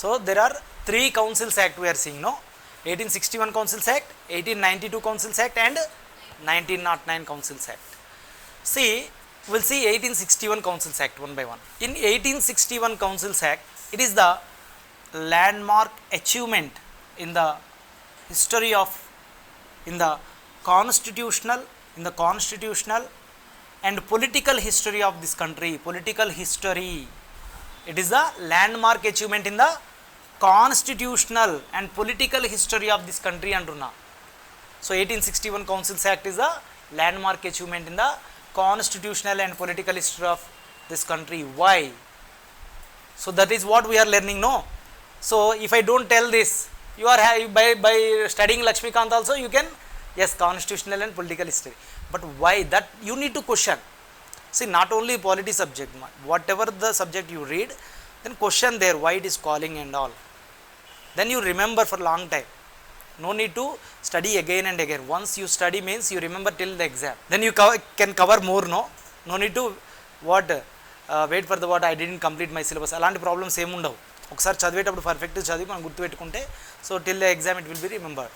So there are 3 Councils Act we are seeing, no? 1861 Councils Act, 1892 Councils Act and 1909 Councils Act. See, we'll see 1861 Councils Act one by one. In 1861 Councils Act, it is the landmark achievement in the history of, in the constitutional and political history of this country. Political history. It is the landmark achievement in the constitutional and political history of this country antunna. So 1861 Councils Act is the landmark achievement in the constitutional and political history of this country. Why? So that is what we are learning, no? So if I don't tell this, you are by studying Lakshmikant also you can, yes, constitutional and political history. But why? That you need to question. See, not only polity subject, whatever the subject you read, then question there why it is calling and all. Then you remember for a long time. No need to study again and again. Once you study means you remember till the exam. Then you can cover more, no? No need to wait for the what I didn't complete my syllabus. Alanti problems em undavu. ఒకసారి చదివేటప్పుడు perfect చదివి మనం గుర్తుపెట్టుకుంటే so till the exam it will be remembered.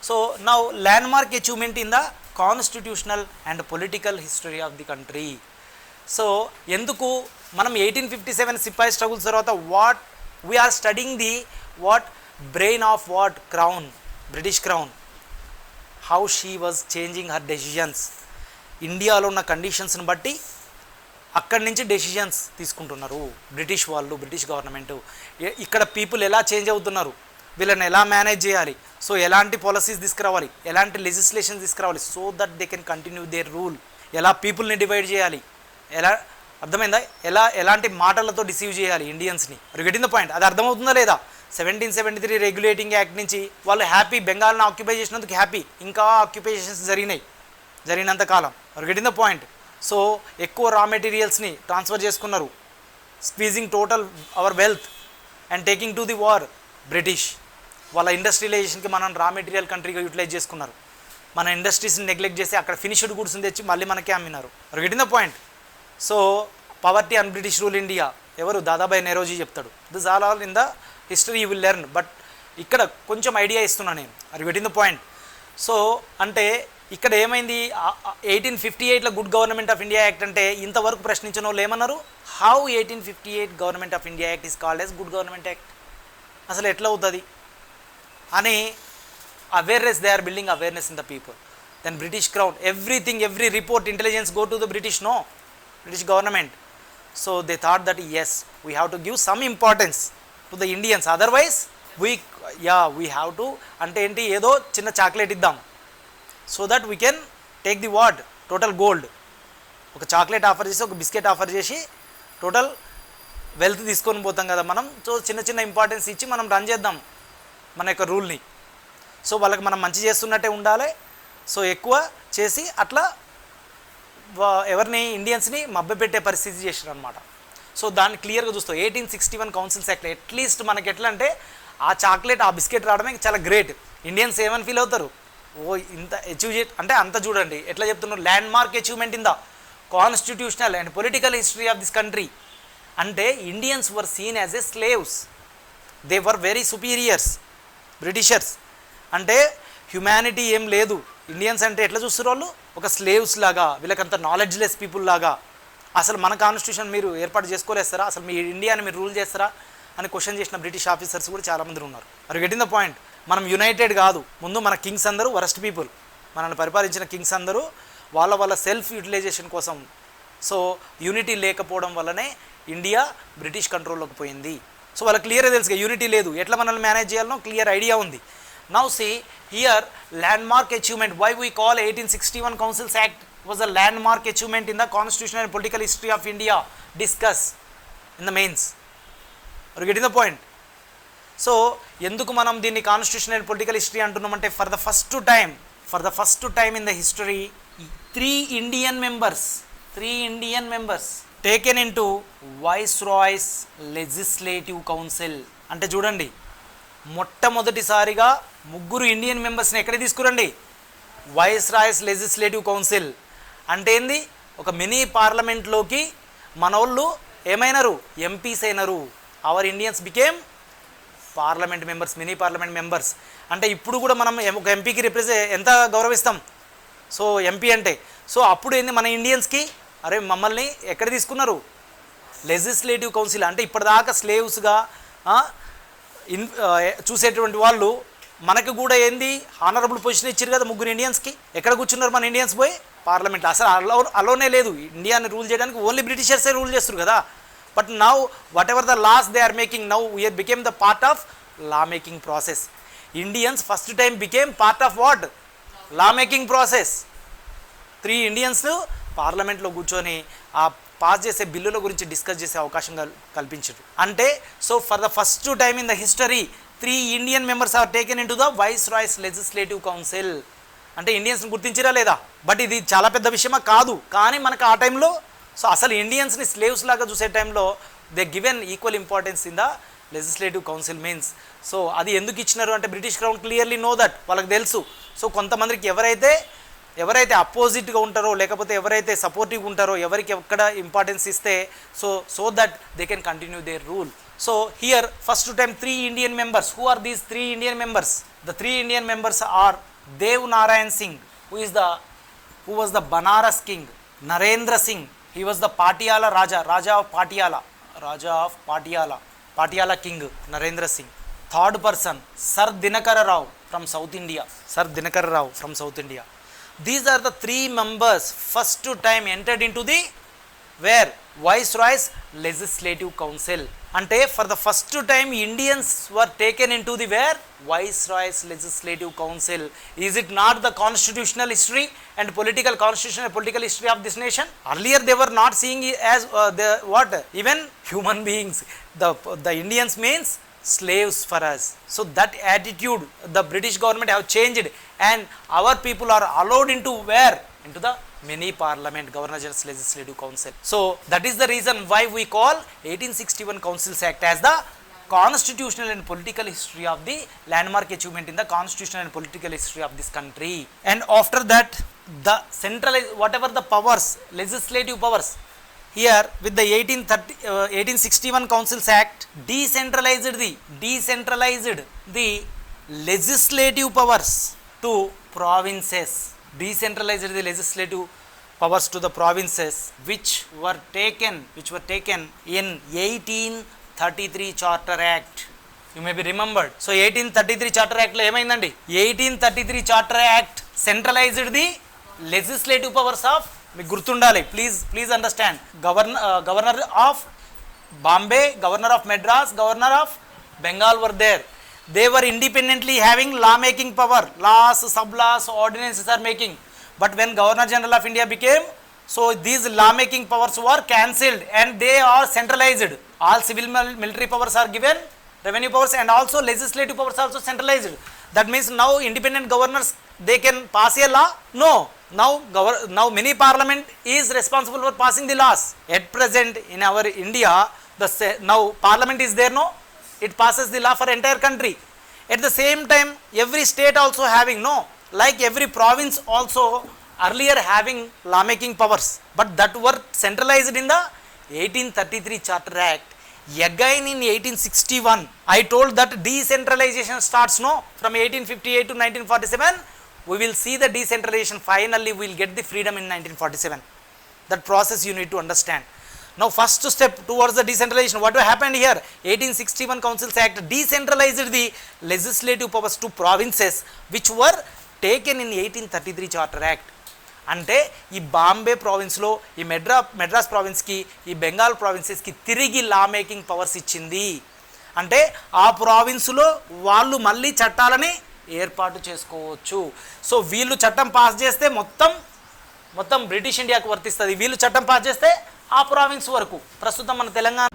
So now landmark achievement in the constitutional and political history of the country. So ఎందుకు మనం 1857 sepoy struggles తర్వాత what we are studying the what brain of what crown, British crown, how she was changing her decisions. ఇండియాలో ఉన్న కండిషన్స్ని బట్టి అక్కడి నుంచి decisions తీసుకుంటున్నారు British వాళ్ళు, బ్రిటిష్ గవర్నమెంట్. ఇక్కడ పీపుల్ ఎలా చేంజ్ అవుతున్నారు, వీళ్ళని ఎలా మేనేజ్ చేయాలి, సో ఎలాంటి పాలసీస్ తీసుకురావాలి, ఎలాంటి లెజిస్లేషన్ తీసుకురావాలి, so that they can continue their rule. ఎలా పీపుల్ని డివైడ్ చేయాలి, ఎలా అర్థమైందా, ఎలాంటి మాటలతో డిసీవ్ చేయాలి ఇండియన్స్ని. Getting the point. అది అర్థమవుతుందా లేదా? 1773 రెగ్యులేటింగ్ యాక్ట్ నుంచి వాళ్ళు హ్యాపీ, బెంగాల్ని ఆక్యుపై చేసినందుకు హ్యాపీ, ఇంకా ఆక్యుపేషన్స్ జరిగినంత కాలం. Getting the point. సో ఎక్కువ రా మెటీరియల్స్ని ట్రాన్స్ఫర్ చేసుకున్నారు, squeezing total our wealth and taking to the war. British వాళ్ళ ఇండస్ట్రియలైజేషన్కి మనం రా మెటీరియల్ కంట్రీగా యూటిలైజ్ చేసుకున్నారు. మన ఇండస్ట్రీస్ని నెగ్లెక్ట్ చేసి అక్కడ ఫినిష్డ్ గుడ్స్ని తెచ్చి మళ్ళీ మనకే అమ్మినారు. Getting the point. So poverty and British rule India ఎవరు? దాదాబాయి నెరోజీ చెప్తాడు. This all in the history you will learn. But ఇక్కడ కొంచెం ఐడియా ఇస్తున్నాను నేను. Getting the point. సో అంటే ఇక్కడ ఏమైంది, 1858లో good government of India act అంటే ఇంతవరకు ప్రశ్నించిన వాళ్ళు ఏమన్నారు, how 1858 government of India act is called as good government act, అసలు ఎట్లా అవుతుంది అని awareness, they are building awareness in the people. Then British crown, everything, every report, intelligence go to the British, no, British government. So they thought that as we have to give some importance to the Indians, otherwise we have to, అంటే ఏంటి, ఏదో చిన్న chocolate ఇద్దాం, so that we can take the what total gold. ఒక chocolate offer చేసి, ఒక biscuit offer చేసి total wealth తీసుకొని పోతాం కదా మనం. సో చిన్న చిన్న ఇంపార్టెన్స్ ఇచ్చి మనం రన్ చేద్దాం మన యొక్క రూల్ని. సో వాళ్ళకి మనం మంచి చేస్తున్నట్టే ఉండాలి. సో ఎక్కువ చేసి అట్లా ఎవరిని, ఇండియన్స్ని మభ్యపెట్టే పరిస్థితి చేసారు అనమాట. సో దాన్ని క్లియర్గా చూస్తాం 1861 కౌన్సిల్స్ యాక్ట్. అట్లీస్ట్ మనకి ఎట్లా అంటే ఆ చాక్లెట్, ఆ బిస్కెట్ రావడమే చాలా గ్రేట్. ఇండియన్స్ ఏమని ఫీల్ అవుతారు, ఓ ఇంత అచీవ్ అంటే అంత చూడండి ఎట్లా చెప్తున్నారు, landmark achievement in the constitutional and political history of this country. అంటే Indians were seen as a slaves, they were very superiors. Britishers అంటే హ్యుమానిటీ ఏం లేదు, ఇండియన్స్ అంటే ఎట్లా చూస్తారు వాళ్ళు, ఒక స్లేవ్స్ లాగా, వీళ్ళకంత నాలెడ్జ్లెస్ పీపుల్ లాగా. అసలు మన కాన్స్టిట్యూషన్ మీరు ఏర్పాటు చేసుకోలేస్తారా, అసలు మీ ఇండియాని మీరు రూల్ చేస్తారా అని క్వశ్చన్ చేసిన బ్రిటిష్ ఆఫీసర్స్ కూడా చాలామంది ఉన్నారు. మరి గెటింగ్ ద పాయింట్. మనం యునైటెడ్ కాదు, ముందు మన కింగ్స్ అందరూ వరస్ట్ పీపుల్, మనల్ని పరిపాలించిన కింగ్స్ అందరూ వాళ్ళ సెల్ఫ్ యూటిలైజేషన్ కోసం. సో యూనిటీ లేకపోవడం వల్లనే ఇండియా బ్రిటిష్ కంట్రోల్లోకి పోయింది. సో వాళ్ళకి క్లియర్గా తెలుసుగా యూనిటీ లేదు, ఎట్లా మనల్ని మేనేజ్ చేయాలనో క్లియర్ ఐడియా ఉంది. Now see here landmark achievement. Why we call 1861 councils act was a landmark achievement in the constitution and political history of India. Discuss in the mains. Getting the point. So ఎందుకు మనం దీన్ని constitution and political history అంటున్నామంటే for the first time in the history 3 Indian members taken in to viceroy's legislative council. అంటే చూడండి, మొట్టమొదటిసారిగా 3 Indian మెంబర్స్ని ఎక్కడికి తీసుకురండి, వైస్రాయ్స్ లెజిస్లేటివ్ కౌన్సిల్ అంటే ఏంది, ఒక మినీ పార్లమెంట్లోకి మనోళ్ళు ఏమైనారు, ఎంపీస్ అయినారు. Hour Indians became parliament members, mini parliament members. అంటే ఇప్పుడు కూడా మనం ఒక ఎంపీకి ఎంత గౌరవిస్తాం, సో ఎంపీ అంటే. సో అప్పుడు ఏంది, మన ఇండియన్స్కి అరే మమ్మల్ని ఎక్కడ తీసుకున్నారు, లెజిస్లేటివ్ కౌన్సిల్. అంటే ఇప్పటిదాకా స్లేవ్స్గా చూసేటువంటి వాళ్ళు మనకు కూడా ఏంది హానరబుల్ పొజిషన్ ఇచ్చారు కదా ముగ్గురు ఇండియన్స్కి. ఎక్కడ కూర్చున్నారు మన ఇండియన్స్ పోయి, పార్లమెంట్లో. అసలు అలోనే లేదు ఇండియాని రూల్ చేయడానికి, ఓన్లీ బ్రిటిషర్సే రూల్ చేస్తారు కదా. But now whatever the laws they are making, now we are became the part of law making process. Indians first time became part of what, law making process. 3 Indians పార్లమెంట్లో కూర్చొని ఆ pass చేసే బిల్లుల గురించి discuss చేసే అవకాశం కల్పించారు. అంటే so for the first time in the history 3 Indian members are taken in to the viceroy's legislative council. అంటే ఇండియన్స్ని గుర్తించిరా లేదా, బట్ ఇది చాలా పెద్ద విషయమా కాదు. కానీ మనకు ఆ టైంలో, సో అసలు ఇండియన్స్ని స్లేవ్స్ లాగా చూసే టైంలో they given equal importance in the legislative council means. So అది ఎందుకు ఇచ్చినారు అంటే British crown clearly know that, వాళ్ళకి తెలుసు. సో కొంతమందికి ఎవరైతే అపోజిట్గా ఉంటారో, లేకపోతే ఎవరైతే సపోర్టివ్గా ఉంటారో, ఎవరికి ఎక్కడ ఇంపార్టెన్స్ ఇస్తే so that they can continue their rule. So here first time 3 Indian members. Who are these 3 Indian members? The 3 Indian members are Dev Narayan Singh, who was the Banaras king. Narendra Singh, he was the Patiala Raja of Patiala king, Narendra Singh. Third person, Sir Dinakara Rao from South India. These are the 3 members first time entered into the where Viceroy's Legislative Council. Ante for the first time Indians were taken into the where Viceroy's Legislative Council. Is it not the constitutional history and political history of this nation? Earlier they were not seeing it as even human beings. The Indians means slaves for us. So that attitude the British government have changed, and our people are allowed into where, into the mini parliament, Governor General's Legislative Council. So that is the reason why we call 1861 Councils Act as the constitutional and political history of the landmark achievement in the constitutional and political history of this country. And after that the centralized whatever the powers, legislative powers, here with the 1861 Councils Act decentralized the legislative powers to provinces. Decentralized the legislative powers to the provinces, which were taken in 1833 Charter Act. You may be remembered. So 1833 Charter Act lo emaindandi, 1833 Charter Act centralized the legislative powers of, మీకు గుర్తుండాలి, please understand. Governor of Bombay, governor of Madras, governor of Bengal were there. They were independently having law making power, laws, sub-laws, ordinances are making. But when Governor General of India became, so these law making powers were cancelled and they are centralized. All civil military powers are given, revenue powers, and also legislative powers also centralized. That means now independent governors, they can pass a law? No. Now mini parliament is responsible for passing the laws. At present in our India, now parliament is there, no? It passes the law for entire country. At the same time every state also having, no, like every province also earlier having law making powers, but that were centralized in the 1833 Charter Act. Again in 1861 I told that decentralization starts, no, from 1858 to 1947 we will see the decentralization. Finally we will get the freedom in 1947. That process you need to understand. Now first step towards the decentralization, what happened here? 1861 Councils Act decentralized the legislative powers to provinces which were taken in 1833 Charter Act. అంటే ఈ బాంబే ప్రావిన్స్లో, ఈ మెడ్రాస్ ప్రావిన్స్కి, ఈ బెంగాల్ ప్రావిన్సెస్కి తిరిగి లా making powers ఇచ్చింది. అంటే ఆ ప్రావిన్స్లో వాళ్ళు మళ్ళీ చట్టాలని ఏర్పాటు చేసుకోవచ్చు. సో వీళ్ళు చట్టం పాస్ చేస్తే మొత్తం బ్రిటిష్ ఇండియాకు వర్తిస్తుంది, వీళ్ళు చట్టం పాస్ చేస్తే ఆ ప్రావిన్స్ వరకు. ప్రస్తుతం మన తెలంగాణ